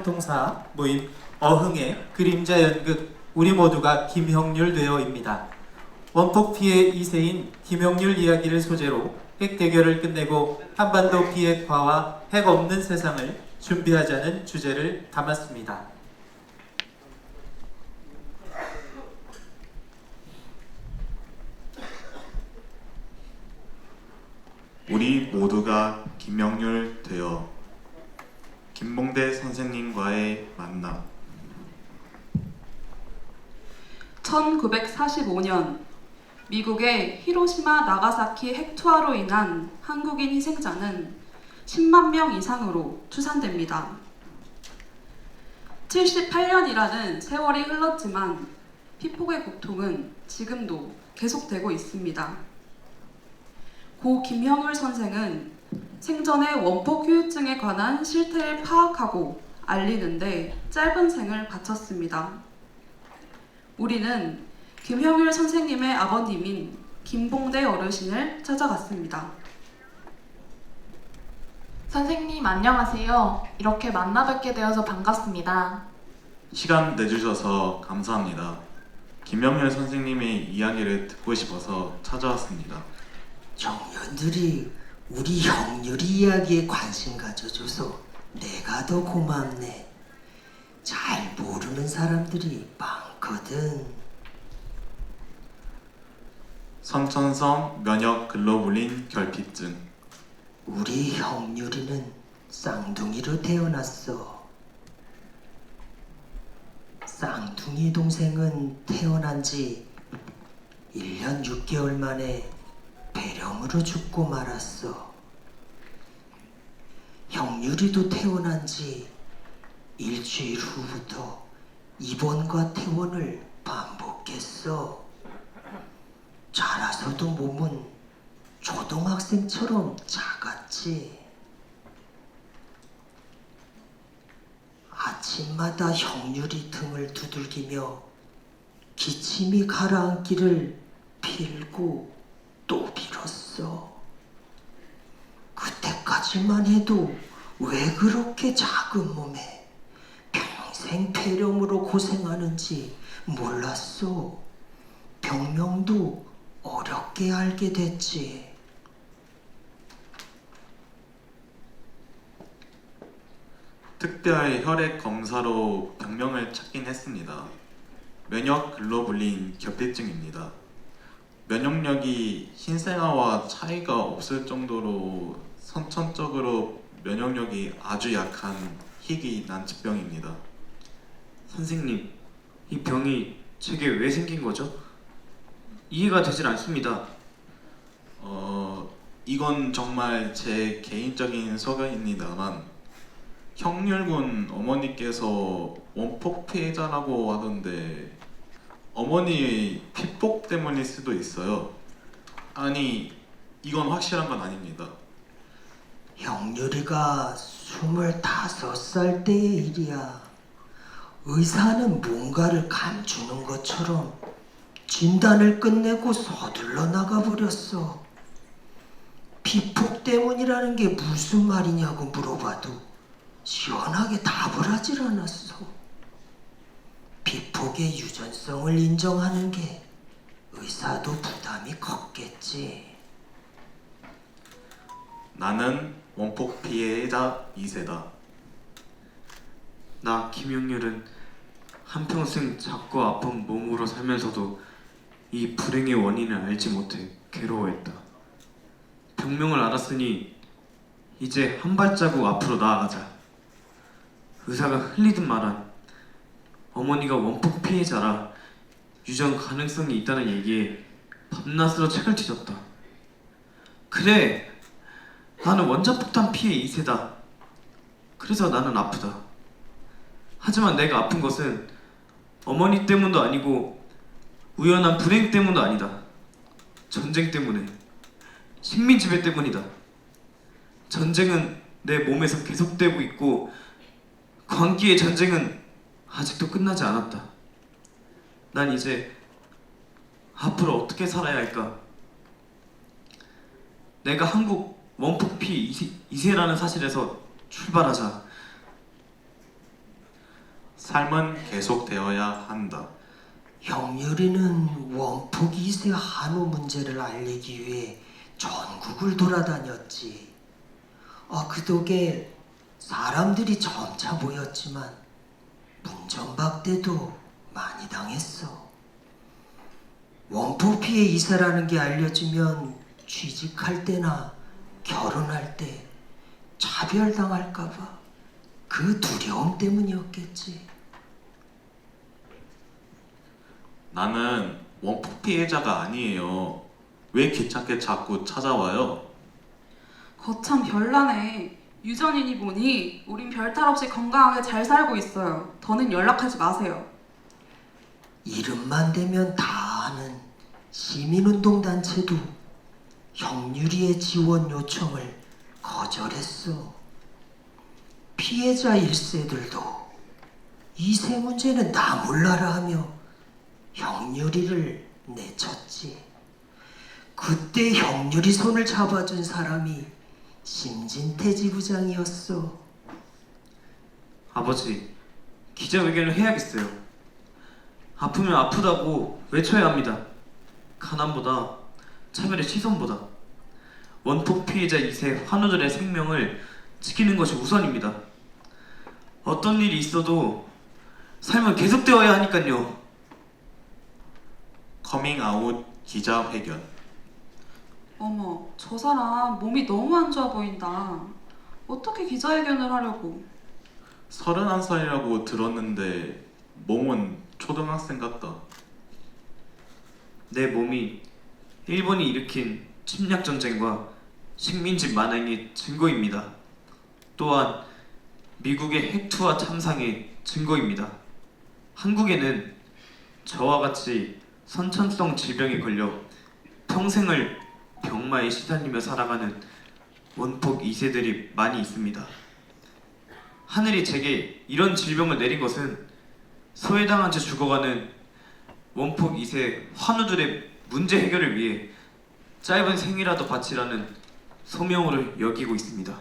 활동사 모임 어흥의 그림자 연극 우리 모두가 김형률되어입니다. 원폭 피해 2세인 김형률 이야기를 소재로 핵 대결을 끝내고 한반도 비핵화와 핵 없는 세상을 준비하자는 주제를 담았습니다. 우리 모두가 김형률 되어. 김봉대 선생님과의 만남. 1945년 미국의 히로시마 나가사키 핵투하로 인한 한국인 희생자는 10만 명 이상으로 추산됩니다. 78년이라는 세월이 흘렀지만 피폭의 고통은 지금도 계속되고 있습니다. 고 김형률 선생은 생전의 원폭 후유증에 관한 실태를 파악하고 알리는데 짧은 생을 바쳤습니다. 우리는 김형률 선생님의 아버님인 김봉대 어르신을 찾아갔습니다. 선생님 안녕하세요. 이렇게 만나 뵙게 되어서 반갑습니다. 시간 내주셔서 감사합니다. 김형률 선생님의 이야기를 듣고 싶어서 찾아왔습니다. 청년들이 우리 형률이 이야기에 관심 가져줘서 내가 더 고맙네. 잘 모르는 사람들이 많거든. 선천성 면역 글로불린 결핍증. 우리 형률이는 쌍둥이로 태어났어. 쌍둥이 동생은 태어난 지 1년 6개월 만에 폐렴으로 죽고 말았어. 형률이도 태어난 지 일주일 후부터 입원과 퇴원을 반복했어. 자라서도 몸은 초등학생처럼 작았지. 아침마다 형률이 등을 두들기며 기침이 가라앉기를 빌고 또 빌었어. 그때까지만 해도 왜 그렇게 작은 몸에 평생 폐렴으로 고생하는지 몰랐어. 병명도 어렵게 알게 됐지. 특별 혈액 검사로 병명을 찾긴 했습니다. 면역 글로불린 결핍증입니다. 면역력이 흰생아와 차이가 없을 정도로 선천적으로 면역력이 아주 약한 희귀 난치병입니다. 선생님, 이 병이 제게 왜 생긴 거죠? 이해가 되질 않습니다. 이건 정말 제 개인적인 소견입니다만 형률군 어머니께서 원폭 피해자라고 하던데 어머니의 피폭 때문일 수도 있어요. 아니, 이건 확실한 건 아닙니다. 형률이가 25살 때의 일이야. 의사는 뭔가를 감추는 것처럼 진단을 끝내고 서둘러 나가버렸어. 피폭 때문이라는 게 무슨 말이냐고 물어봐도 시원하게 답을 하질 않았어. 피폭의 유전성을 인정하는 게 의사도 부담이 컸겠지. 나는 원폭 피해자 2세다. 나 김용률은 한평생 작고 아픈 몸으로 살면서도 이 불행의 원인을 알지 못해 괴로워했다. 병명을 알았으니 이제 한 발자국 앞으로 나아가자. 의사가 흘리듯 말한 어머니가 원폭 피해자라 유전 가능성이 있다는 얘기에 밤낮으로 책을 뒤졌다. 그래! 나는 원자폭탄 피해 2세다. 그래서 나는 아프다. 하지만 내가 아픈 것은 어머니 때문도 아니고 우연한 불행 때문도 아니다. 전쟁 때문에, 식민지배 때문이다. 전쟁은 내 몸에서 계속되고 있고 광기의 전쟁은 아직도 끝나지 않았다. 난 이제 앞으로 어떻게 살아야 할까? 내가 한국 원폭 피 2세라는 사실에서 출발하자. 삶은 계속되어야 한다. 형유리는 원폭 2세 한우 문제를 알리기 위해 전국을 돌아다녔지. 그 덕에 사람들이 점차 모였지만 문전박대도 많이 당했어. 원폭 피해 2세라는 게 알려지면 취직할 때나 결혼할 때 차별당할까봐 그 두려움 때문이었겠지. 나는 원폭 피해자가 아니에요. 왜 귀찮게 자꾸 찾아와요? 거참 별나네. 유전이니 뭐니 우린 별탈 없이 건강하게 잘 살고 있어요. 더는 연락하지 마세요. 이름만 대면 다 아는 시민운동단체도 형유리의 지원 요청을 거절했어. 피해자 1세들도 2세 문제는 나 몰라라 하며 형유리를 내쳤지. 그때 형유리 손을 잡아준 사람이 심진태 지부장이었어. 아버지, 기자회견을 해야겠어요. 아프면 아프다고 외쳐야 합니다. 가난보다, 차별의 시선보다 원폭 피해자 2세 환우들의 생명을 지키는 것이 우선입니다. 어떤 일이 있어도 삶은 계속되어야 하니까요. 커밍아웃 기자회견. 어머, 저 사람 몸이 너무 안 좋아 보인다. 어떻게 기자회견을 하려고? 31살이라고 들었는데 몸은 초등학생 같다. 내 몸이 일본이 일으킨 침략 전쟁과 식민지 만행의 증거입니다. 또한 미국의 핵투하 참상의 증거입니다. 한국에는 저와 같이 선천성 질병에 걸려 평생을 병마에 시달리며 살아가는 원폭 2세들이 많이 있습니다. 하늘이 제게 이런 질병을 내린 것은 소외당한 채 죽어가는 원폭 2세 환우들의 문제 해결을 위해 짧은 생이라도 바치라는 소명으로 여기고 있습니다.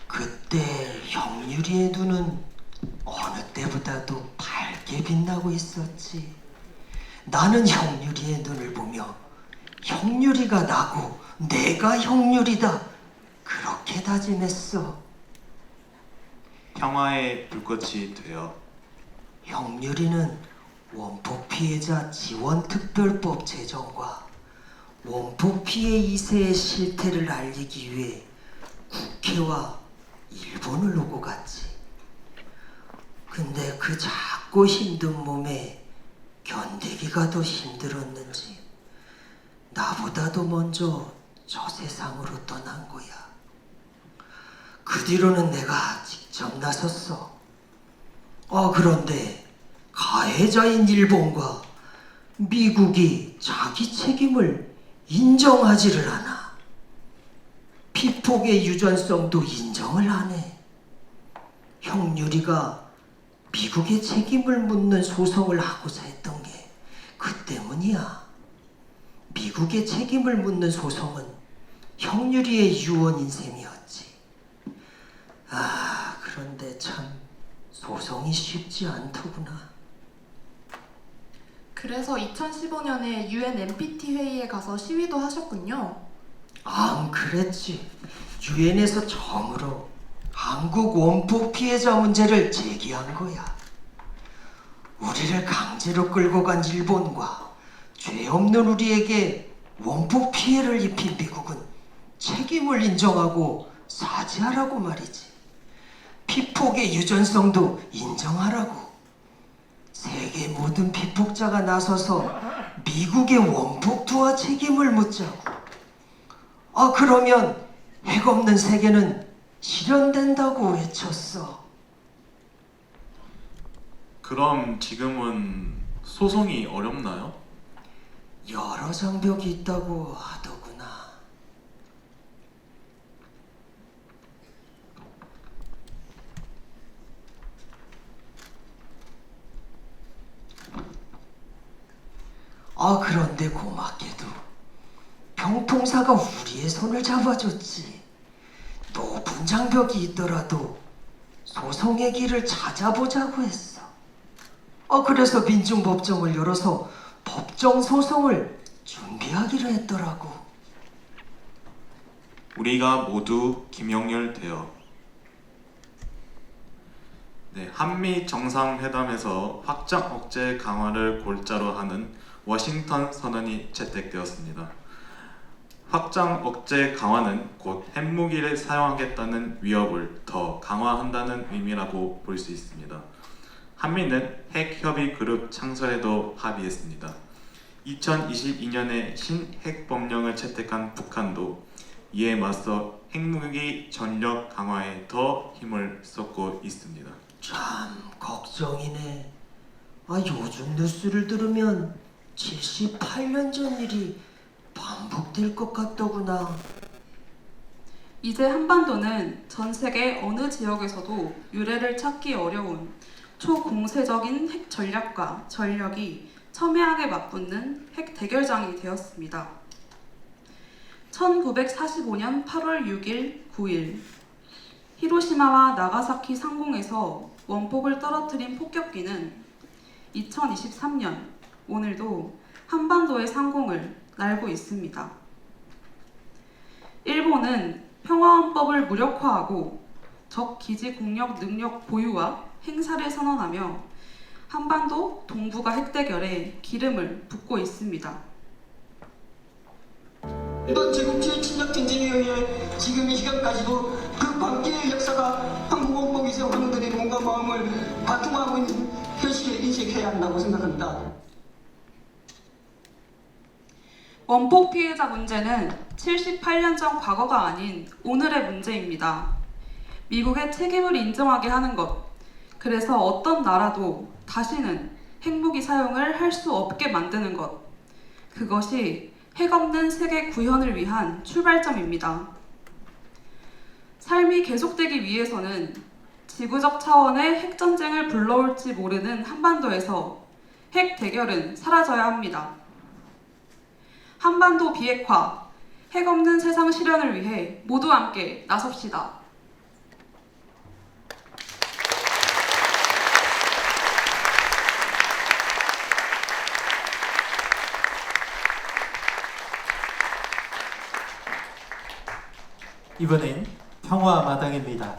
그때 형유리의 눈은 어느 때보다도 밝게 빛나고 있었지. 나는 형유리의 눈을 보며 형유리가 나고 내가 형유리다 그렇게 다짐했어. 평화의 불꽃이 되어. 형유리는 원폭 피해자 지원특별법 제정과 원폭 피해 2세의 실태를 알리기 위해 국회와 일본을 오고 갔지. 근데 그 작고 힘든 몸에 견디기가 더 힘들었는지 나보다도 먼저 저 세상으로 떠난 거야. 그 뒤로는 내가 직접 나섰어. 그런데 가해자인 일본과 미국이 자기 책임을 인정하지를 않아. 피폭의 유전성도 인정을 안 해. 형유리가 미국의 책임을 묻는 소송을 하고자 했던 게 그 때문이야. 미국의 책임을 묻는 소송은 형유리의 유언인 셈이었지. 그런데 참 소송이 쉽지 않더구나. 그래서 2015년에 UN NPT 회의에 가서 시위도 하셨군요. 그랬지. 유엔에서 처음으로 한국 원폭 피해자 문제를 제기한 거야. 우리를 강제로 끌고 간 일본과 죄 없는 우리에게 원폭 피해를 입힌 미국은 책임을 인정하고 사죄하라고 말이지. 피폭의 유전성도 인정하라고. 세계 모든 피폭자가 나서서 미국의 원폭 투하 책임을 묻자고. 그러면 핵 없는 세계는 실현된다고 외쳤어. 그럼 지금은 소송이 어렵나요? 여러 장벽이 있다고 하더구나. 그런데 고맙게도 병통사가 우리의 손을 잡아줬지. 높은 장벽이 있더라도 소송의 길을 찾아보자고 했어. 그래서 민중법정을 열어서 법정 소송을 준비하기로 했더라고. 우리가 모두 김영렬 되어. 네, 한미 정상회담에서 확장 억제 강화를 골자로 하는 워싱턴 선언이 채택되었습니다. 확장 억제 강화는 곧 핵무기를 사용하겠다는 위협을 더 강화한다는 의미라고 볼 수 있습니다. 한미는 핵협의 그룹 창설에도 합의했습니다. 2022년에 신핵법령을 채택한 북한도 이에 맞서 핵무기 전력 강화에 더 힘을 쏟고 있습니다. 참 걱정이네. 요즘 뉴스를 들으면 78년 전 일이 반복될 것 같더구나. 이제 한반도는 전 세계 어느 지역에서도 유례를 찾기 어려운 초공세적인 핵 전략과 전력이 첨예하게 맞붙는 핵 대결장이 되었습니다. 1945년 8월 6일, 9일 히로시마와 나가사키 상공에서 원폭을 떨어뜨린 폭격기는 2023년 오늘도 한반도의 상공을 날고 있습니다. 일본은 평화헌법을 무력화하고 적 기지 공격 능력 보유와 행사를 선언하며 한반도 동북아 핵대결에 기름을 붓고 있습니다. 이번 제국주의 침략 전쟁에 의해 지금 이 시간까지도 그 광기의 역사가 한국 원폭에서 황들의 몸과 마음을 바통하고 있는 현실에 인식해야 한다고 생각합니다. 원폭 피해자 문제는 78년 전 과거가 아닌 오늘의 문제입니다. 미국의 책임을 인정하게 하는 것, 그래서 어떤 나라도 다시는 핵무기 사용을 할 수 없게 만드는 것, 그것이 핵 없는 세계 구현을 위한 출발점입니다. 삶이 계속되기 위해서는 지구적 차원의 핵전쟁을 불러올지 모르는 한반도에서 핵 대결은 사라져야 합니다. 한반도 비핵화, 핵 없는 세상 실현을 위해 모두 함께 나섭시다. 이번엔 평화 마당입니다.